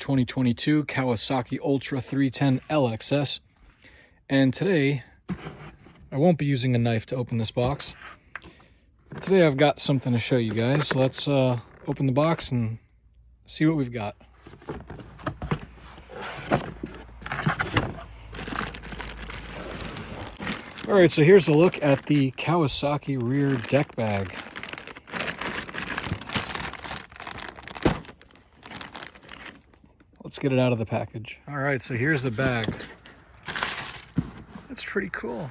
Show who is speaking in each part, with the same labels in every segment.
Speaker 1: 2022 Kawasaki Ultra 310 LXS. And today, I won't be using a knife to open this box. Today I've got something to show you guys. So let's open the box and see what we've got. Alright, so here's a look at the Kawasaki rear deck bag. Let's get it out of the package. Alright, so here's the bag. That's pretty cool.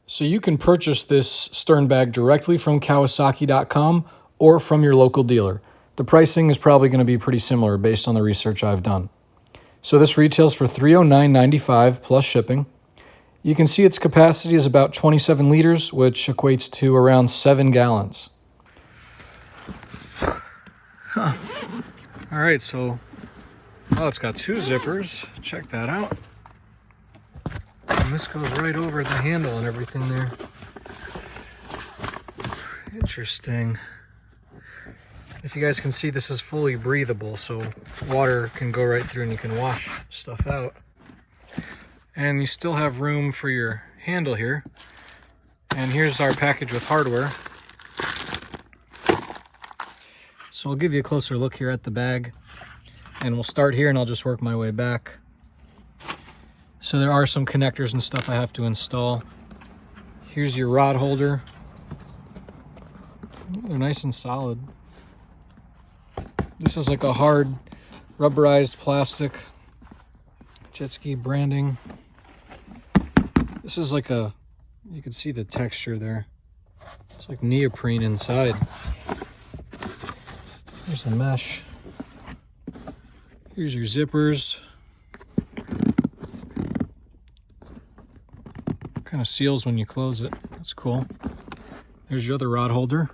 Speaker 1: So you can purchase this stern bag directly from Kawasaki.com or from your local dealer. The pricing is probably going to be pretty similar based on the research I've done. So this retails for $309.95 plus shipping. You can see its capacity is about 27 liters, which equates to around 7 gallons. Huh. All right, so, oh, it's got 2 zippers. Check that out. And this goes right over the handle and everything there. Interesting. If you guys can see, this is fully breathable, so water can go right through and you can wash stuff out. And you still have room for your handle here. And here's our package with hardware. So I'll give you a closer look here at the bag. And we'll start here and I'll just work my way back. So there are some connectors and stuff I have to install. Here's your rod holder. They're nice and solid. This is like a hard rubberized plastic. JetSkis branding. This is like a, you can see the texture there. It's like neoprene inside. Here's a mesh. Here's your zippers. Kind of seals when you close it. That's cool. There's your other rod holder.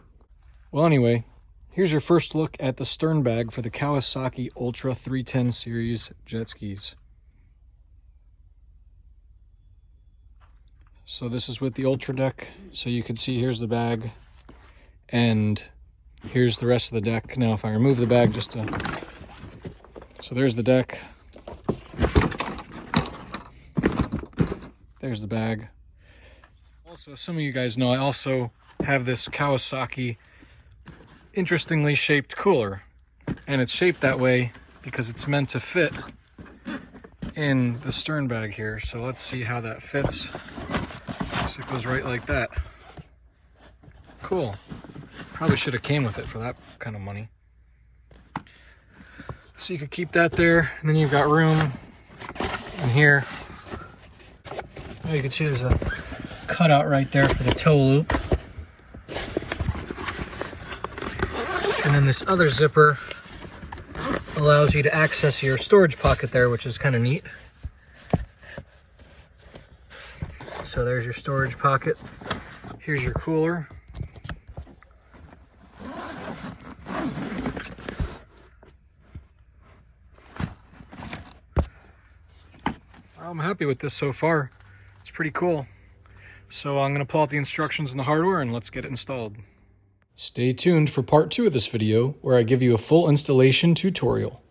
Speaker 1: Well, anyway, here's your first look at the stern bag for the Kawasaki Ultra 310 series JetSkis. So this is with the Ultra deck. So you can see here's the bag and here's the rest of the deck. Now if I remove the bag just to, so there's the deck. There's the bag. Also, some of you guys know I also have this Kawasaki interestingly shaped cooler. And it's shaped that way because it's meant to fit in the stern bag here. So let's see how that fits. So it goes right like that. Cool. Probably should have came with it for that kind of money. So you could keep that there, and then you've got room in here. Oh, you can see there's a cutout right there for the toe loop. And then this other zipper allows you to access your storage pocket there, which is kind of neat. So there's your storage pocket. Here's your cooler. I'm happy with this so far. It's pretty cool. So I'm going to pull out the instructions and the hardware and let's get it installed. Stay tuned for part 2 of this video where I give you a full installation tutorial.